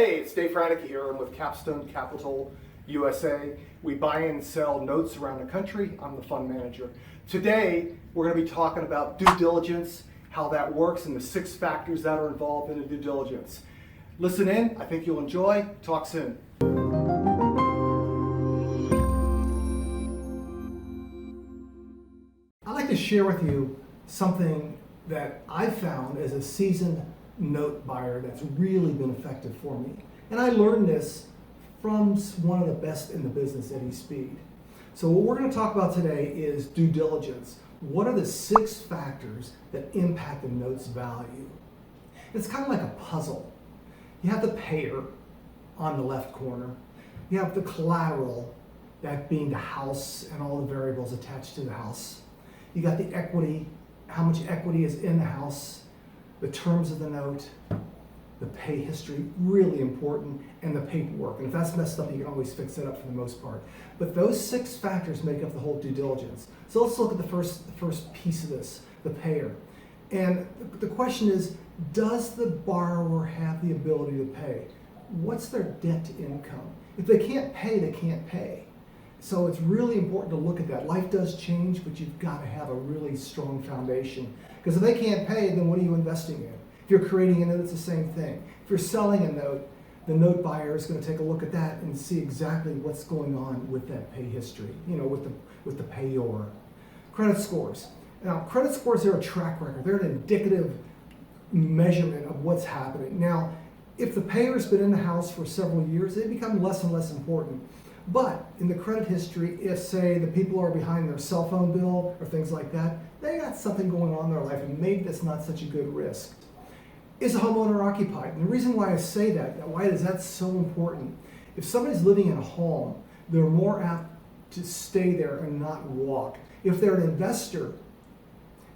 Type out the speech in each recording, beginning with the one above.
Hey, it's Dave Franecki here. I'm with Capstone Capital USA. We buy and sell notes around the country. I'm the fund manager. Today, we're going to be talking about due diligence, how that works, and the 6 factors that are involved in the due diligence. Listen in. I think you'll enjoy. Talk soon. I'd like to share with you something that I found as a seasoned note buyer that's really been effective for me. And I learned this from one of the best in the business, Eddie Speed. So what we're going to talk about today is due diligence. What are the 6 factors that impact the note's value? It's kind of like a puzzle. You have the payer on the left corner. You have the collateral, that being the house and all the variables attached to the house. You got the equity, how much equity is in the house, the terms of the note, the pay history, really important, and the paperwork. And if that's messed up, you can always fix it up for the most part. But those 6 factors make up the whole due diligence. So let's look at the first piece of this, the payer. And the question is, does the borrower have the ability to pay? What's their debt to income? If they can't pay, they can't pay. So it's really important to look at that. Life does change, but you've got to have a really strong foundation. Because if they can't pay, then what are you investing in? If you're creating a note, it's the same thing. If you're selling a note, the note buyer is going to take a look at that and see exactly what's going on with that pay history, with the payor. Credit scores. Now, credit scores are a track record. They're an indicative measurement of what's happening. Now, if the payer's been in the house for several years, they become less and less important. But in the credit history, if, say, the people are behind their cell phone bill or things like that, they got something going on in their life, and maybe that's not such a good risk. Is a homeowner occupied? And the reason why I say that, why is that so important? If somebody's living in a home, they're more apt to stay there and not walk. If they're an investor,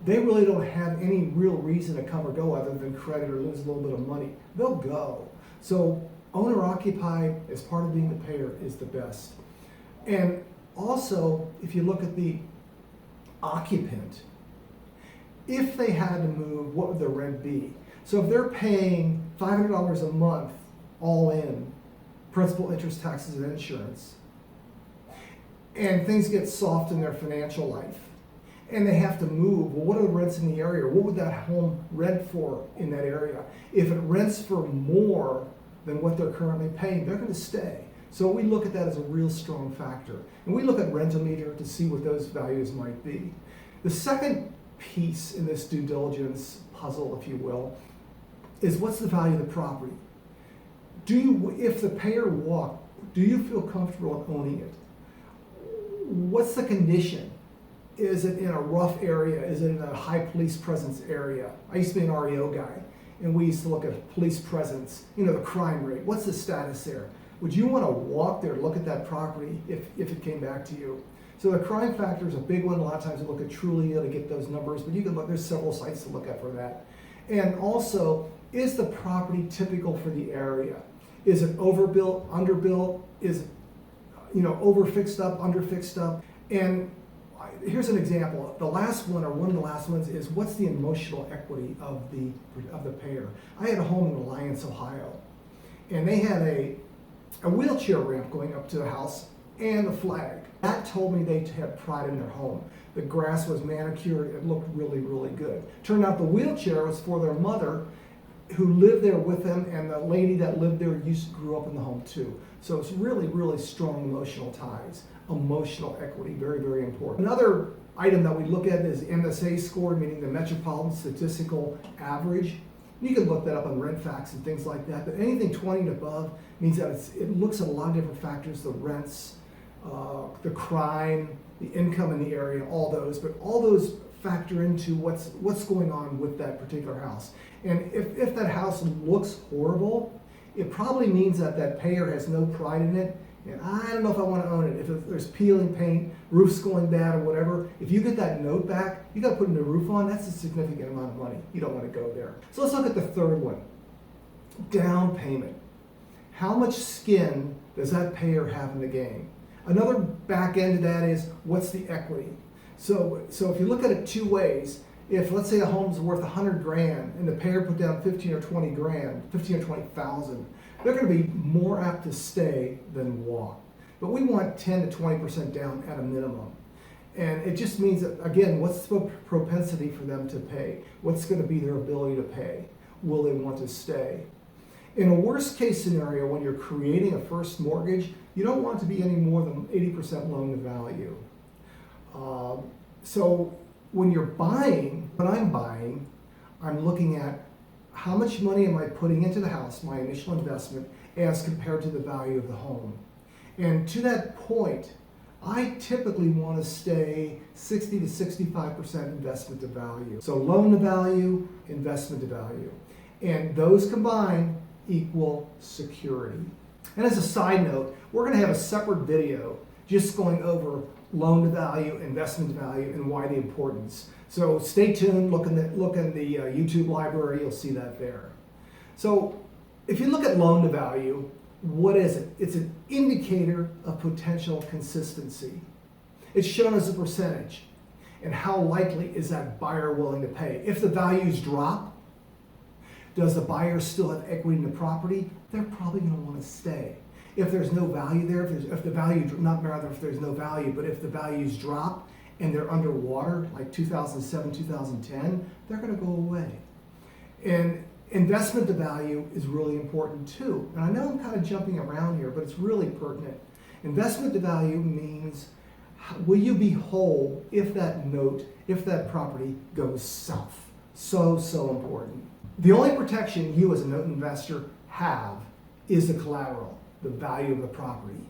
they really don't have any real reason to come or go other than credit or lose a little bit of money. They'll go. So owner-occupied, as part of being the payer, is the best. And also, if you look at the occupant, if they had to move, what would the rent be? So if they're paying $500 a month, all in, principal, interest, taxes, and insurance, and things get soft in their financial life, and they have to move, well, what are the rents in the area? What would that home rent for in that area? If it rents for more than what they're currently paying, they're going to stay. So we look at that as a real strong factor. And we look at Rentometer to see what those values might be. The second piece in this due diligence puzzle, if you will, is what's the value of the property? If the payer walked, do you feel comfortable owning it? What's the condition? Is it in a rough area? Is it in a high police presence area? I used to be an REO guy, and we used to look at police presence, the crime rate. What's the status there? Would you want to walk there, look at that property if it came back to you? So the crime factor is a big one. A lot of times we look at Trulia to get those numbers, but you can look, there's several sites to look at for that. And also, is the property typical for the area? Is it overbuilt, underbuilt? Is it, over fixed up, under fixed up? And here's an example. The last one, or one of the last ones, is what's the emotional equity of the payer? I had a home in Alliance, Ohio, and they had a wheelchair ramp going up to the house and a flag. That told me they had pride in their home. The grass was manicured. It looked really, really good. Turned out the wheelchair was for their mother, who lived there with them, and the lady that lived there grew up in the home too. So it's really, really strong emotional ties. Emotional equity, very, very important. Another item that we look at is MSA score, meaning the Metropolitan Statistical Average. You can look that up on RentFacts and things like that, but anything 20 and above means that it looks at a lot of different factors, the rents, the crime, the income in the area, all those, but all those factor into what's going on with that particular house. And if that house looks horrible, it probably means that payer has no pride in it, and I don't know if I want to own it. If there's peeling paint, roof's going bad or whatever, if you get that note back, you got to put a new roof on. That's a significant amount of money. You don't want to go there. So let's look at the third one, down payment. How much skin does that payer have in the game? Another back end of that is what's the equity? So if you look at it 2 ways, if let's say a home's worth $100,000 and the payer put down 15 or 20 grand, 15 or 20,000, they're going to be more apt to stay than walk. But we want 10 to 20% down at a minimum. And it just means that, again, what's the propensity for them to pay? What's going to be their ability to pay? Will they want to stay? In a worst case scenario, when you're creating a first mortgage, you don't want it to be any more than 80% loan to value. So when I'm buying, I'm looking at how much money am I putting into the house, my initial investment, as compared to the value of the home. And to that point, I typically want to stay 60 to 65% investment to value. So loan to value, investment to value. And those combined equal security. And as a side note, we're going to have a separate video just going over loan to value, investment to value, and why the importance. So stay tuned, look in the YouTube library, you'll see that there. So if you look at loan to value, what is it? It's an indicator of potential consistency. It's shown as a percentage. And how likely is that buyer willing to pay? If the values drop, does the buyer still have equity in the property? They're probably going to want to stay. If there's no value there, if the there's no value, but if the values drop and they're underwater, like 2007, 2010, they're going to go away. And investment to value is really important too. And I know I'm kind of jumping around here, but it's really pertinent. Investment to value means, will you be whole if that property goes south? So important. The only protection you as a note investor have is the collateral, the value of the property.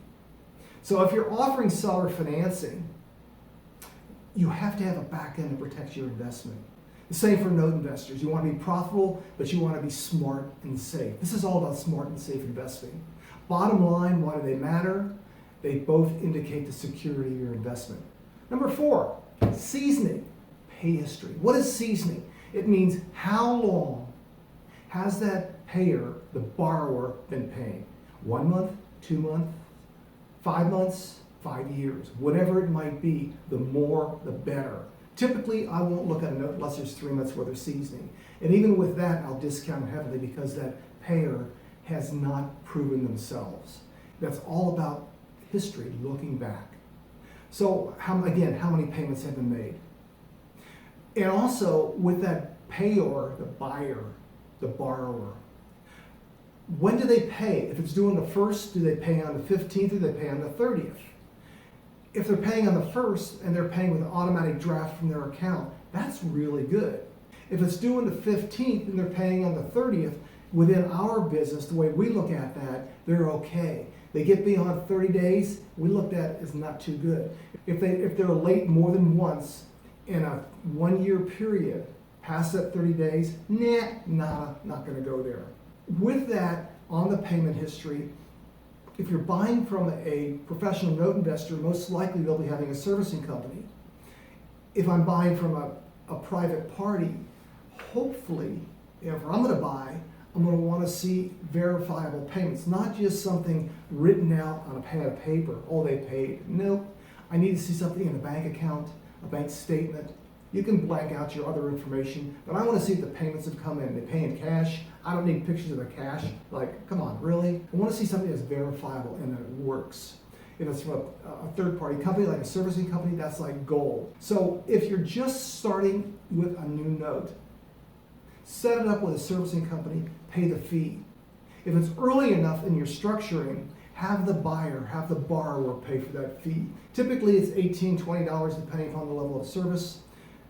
So if you're offering seller financing, you have to have a back end to protect your investment. The same for note investors. You want to be profitable, but you want to be smart and safe. This is all about smart and safe investing. Bottom line, why do they matter? They both indicate the security of your investment. Number 4, seasoning, pay history. What is seasoning? It means how long has that payer, the borrower, been paying? 1 month, 2 months, 5 months, 5 years, whatever it might be, the more the better. Typically, I won't look at a note unless there's 3 months worth of seasoning. And even with that, I'll discount heavily because that payer has not proven themselves. That's all about history, looking back. So, how many payments have been made? And also, with that payer, the buyer, the borrower, when do they pay? If it's due on the 1st, do they pay on the 15th or do they pay on the 30th? If they're paying on the 1st and they're paying with an automatic draft from their account, that's really good. If it's due on the 15th and they're paying on the 30th, within our business, the way we look at that, they're okay. They get beyond 30 days, we look at it as not too good. If they're late more than once in a 1 year period, past that 30 days, not going to go there. With that, on the payment history, if you're buying from a professional note investor, most likely they'll be having a servicing company. If I'm buying from a private party, hopefully, if I'm going to buy, I'm going to want to see verifiable payments, not just something written out on a pad of paper. Oh, they paid. Nope. I need to see something in a bank account, a bank statement. You can blank out your other information, but I want to see if the payments have come in. They pay in cash. I don't need pictures of the cash. Like, come on, really? I want to see something that's verifiable and that it works. If it's from a third-party company, like a servicing company, that's like gold. So if you're just starting with a new note, set it up with a servicing company, pay the fee. If it's early enough in your structuring, have the borrower pay for that fee. Typically, it's $18, $20 depending upon the level of service.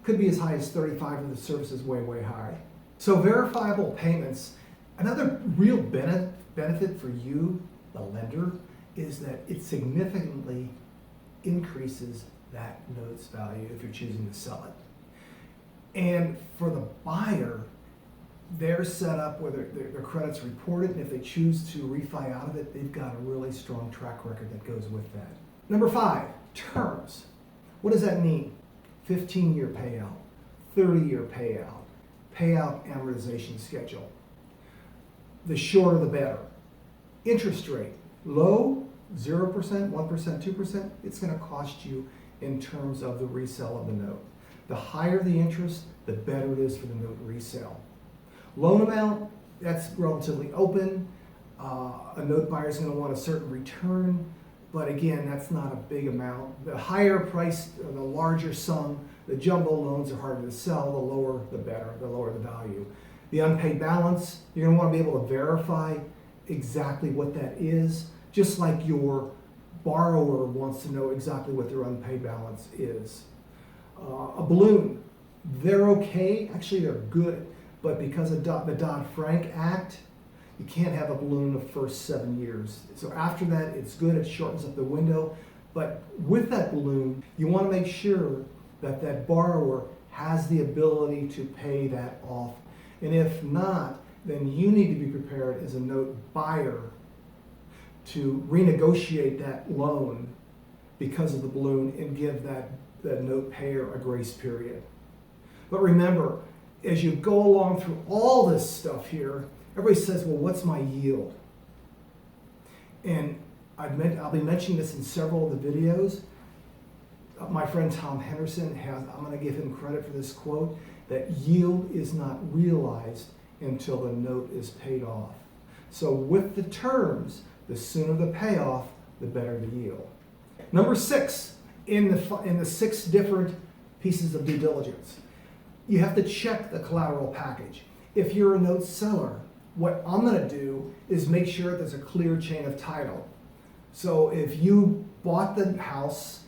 Could be as high as $35 if the service is way, way high. So verifiable payments, another real benefit for you, the lender, is that it significantly increases that note's value if you're choosing to sell it. And for the buyer, they're set up where their credit's reported, and if they choose to refi out of it, they've got a really strong track record that goes with that. Number 5, terms. What does that mean? 15-year payout, 30-year payout amortization schedule. The shorter the better. Interest rate, low, 0%, 1%, 2%, it's going to cost you in terms of the resale of the note. The higher the interest, the better it is for the note resale. Loan amount, that's relatively open. A note buyer is going to want a certain return, but again, that's not a big amount. The higher price, or the larger sum, the jumbo loans are harder to sell. The lower, the better. The lower the value. The unpaid balance, you're going to want to be able to verify exactly what that is, just like your borrower wants to know exactly what their unpaid balance is. A balloon, they're okay. Actually, they're good. But because of the Dodd-Frank Act, you can't have a balloon the first 7 years. So after that, it's good. It shortens up the window. But with that balloon, you want to make sure that that borrower has the ability to pay that off. And if not, then you need to be prepared as a note buyer to renegotiate that loan because of the balloon and give that note payer a grace period. But remember, as you go along through all this stuff here, everybody says, well, what's my yield? And I'll be mentioning this in several of the videos. My friend Tom Henderson I'm going to give him credit for this quote, that yield is not realized until the note is paid off. So with the terms, the sooner the payoff, the better the yield. Number 6, in the 6 different pieces of due diligence, you have to check the collateral package. If you're a note seller, what I'm going to do is make sure there's a clear chain of title. So if you bought the house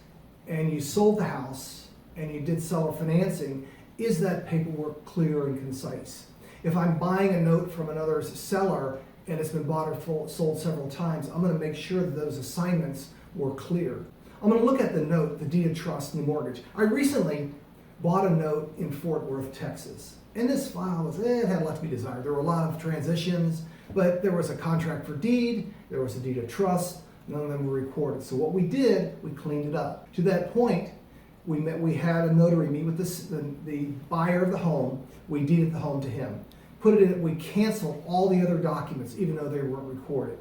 and you sold the house and you did seller financing, is that paperwork clear and concise? If I'm buying a note from another seller and it's been bought or sold several times, I'm going to make sure that those assignments were clear. I'm going to look at the note, the deed of trust, and the mortgage. I recently bought a note in Fort Worth, Texas. And this file it had a lot to be desired. There were a lot of transitions, but there was a contract for deed, there was a deed of trust, none of them were recorded. So what we did, we cleaned it up. To that point, we had a notary meet with the buyer of the home. We deeded the home to him. Put it in, we canceled all the other documents, even though they weren't recorded.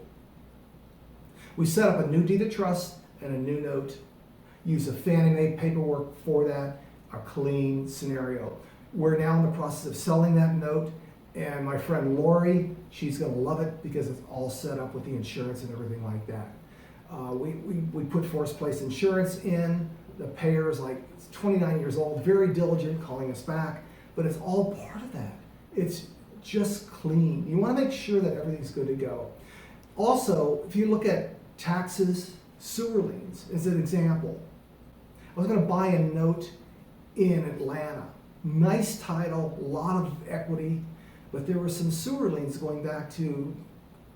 We set up a new deed of trust and a new note, used a Fannie Mae paperwork for that, a clean scenario. We're now in the process of selling that note, and my friend Lori, she's going to love it because it's all set up with the insurance and everything like that. We put first place insurance in. The payer is like 29 years old, very diligent, calling us back, but it's all part of that. It's just clean. You want to make sure that everything's good to go. Also, if you look at taxes, sewer liens as an example. I was going to buy a note in Atlanta. Nice title, a lot of equity, but there were some sewer liens going back to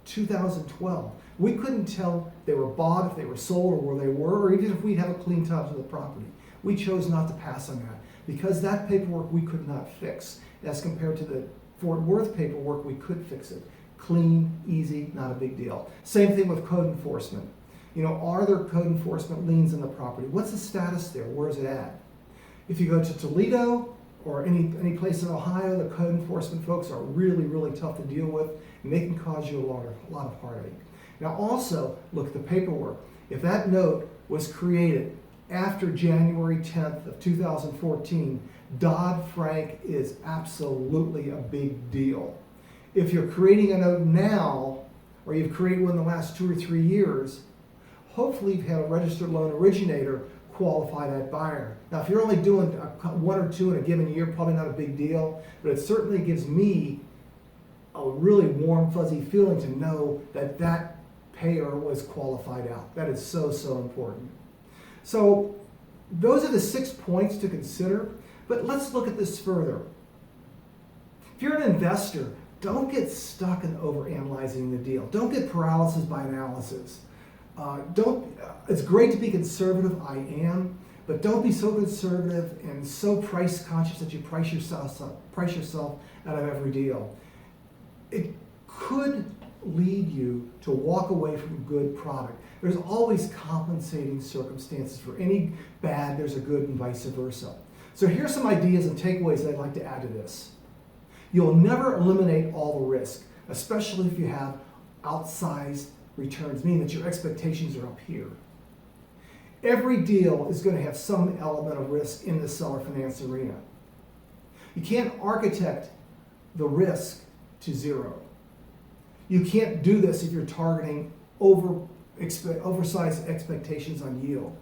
2012. We couldn't tell if they were bought, if they were sold, or where they were, or even if we'd have a clean title to the property. We chose not to pass on that because that paperwork we could not fix. As compared to the Fort Worth paperwork, we could fix it. Clean, easy, not a big deal. Same thing with code enforcement. You know, are there code enforcement liens on the property? What's the status there? Where is it at? If you go to Toledo or any place in Ohio, the code enforcement folks are really, really tough to deal with, and they can cause you a lot of heartache. Now also, look at the paperwork. If that note was created after January 10th of 2014, Dodd-Frank is absolutely a big deal. If you're creating a note now, or you've created one in the last 2 or 3 years, hopefully you've had a registered loan originator qualify that buyer. Now, if you're only doing 1 or 2 in a given year, probably not a big deal, but it certainly gives me a really warm, fuzzy feeling to know that that payer was qualified out. That is so, so important. So those are the 6 points to consider, but let's look at this further. If you're an investor, don't get stuck in overanalyzing the deal. Don't get paralysis by analysis. It's great to be conservative, I am, but don't be so conservative and so price conscious that you price yourself out of every deal. It could lead you to walk away from a good product. There's always compensating circumstances. For any bad, there's a good, and vice versa. So here's some ideas and takeaways that I'd like to add to this. You'll never eliminate all the risk, especially if you have outsized returns, meaning that your expectations are up here. Every deal is going to have some element of risk in the seller finance arena. You can't architect the risk to zero. You can't do this if you're targeting oversized expectations on yield.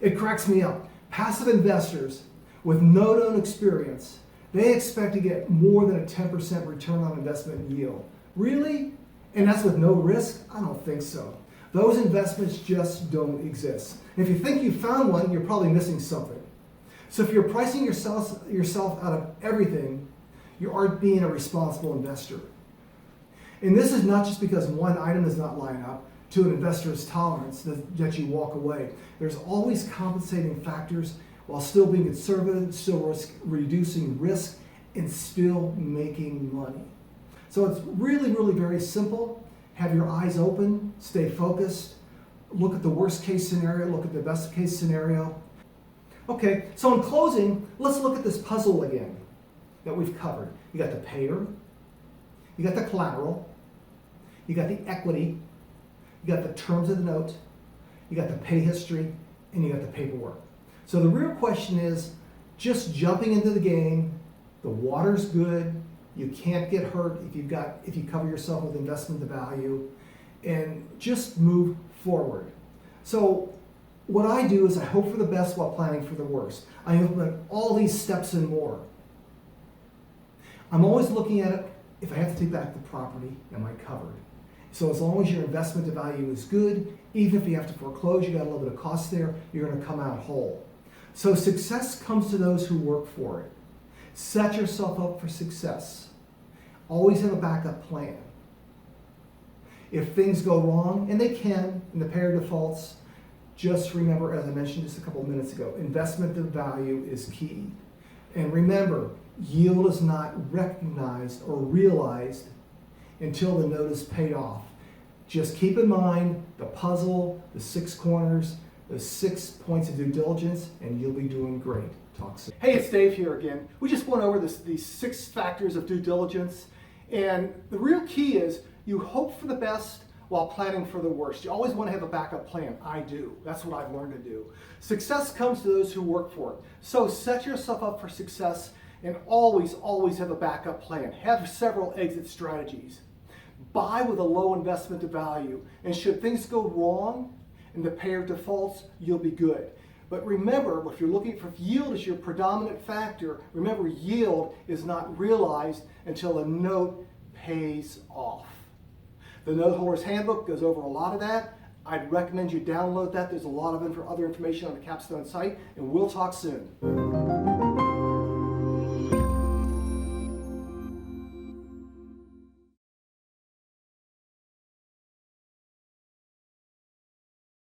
It cracks me up. Passive investors with no known experience, they expect to get more than a 10% return on investment yield. Really? And that's with no risk? I don't think so. Those investments just don't exist. And if you think you found one, you're probably missing something. So if you're pricing yourself out of everything, you aren't being a responsible investor. And this is not just because one item does not line up to an investor's tolerance that you walk away. There's always compensating factors while still being conservative, still reducing risk, and still making money. So it's really, really very simple. Have your eyes open, stay focused, look at the worst case scenario, look at the best case scenario. Okay, so in closing, let's look at this puzzle again that we've covered. You got the payer, you got the collateral, you got the equity, you got the terms of the note, you got the pay history, and you got the paperwork. So the real question is, just jumping into the game, the water's good, you can't get hurt if you cover yourself with investment to value, and just move forward. So what I do is I hope for the best while planning for the worst. I implement all these steps and more. I'm always looking at it, if I have to take back the property, am I covered? So as long as your investment to value is good, even if you have to foreclose, you got a little bit of cost there, you're going to come out whole. So success comes to those who work for it. Set yourself up for success. Always have a backup plan. If things go wrong, and they can, in the payer defaults, just remember, as I mentioned just a couple of minutes ago, investment to value is key. And remember, yield is not recognized or realized until the note is paid off. Just keep in mind the puzzle, the 6 corners, the 6 points of due diligence, and you'll be doing great. Talk soon. Hey, it's Dave here again. We just went over these 6 factors of due diligence, and the real key is you hope for the best while planning for the worst. You always want to have a backup plan. I do. That's what I've learned to do. Success comes to those who work for it. So set yourself up for success and always, always have a backup plan. Have several exit strategies. Buy with a low investment to value. And should things go wrong and the payer defaults, you'll be good. But remember, if you're looking for yield as your predominant factor, remember yield is not realized until a note pays off. The Note Holder's Handbook goes over a lot of that. I'd recommend you download that. There's a lot of other information on the Capstone site, and we'll talk soon.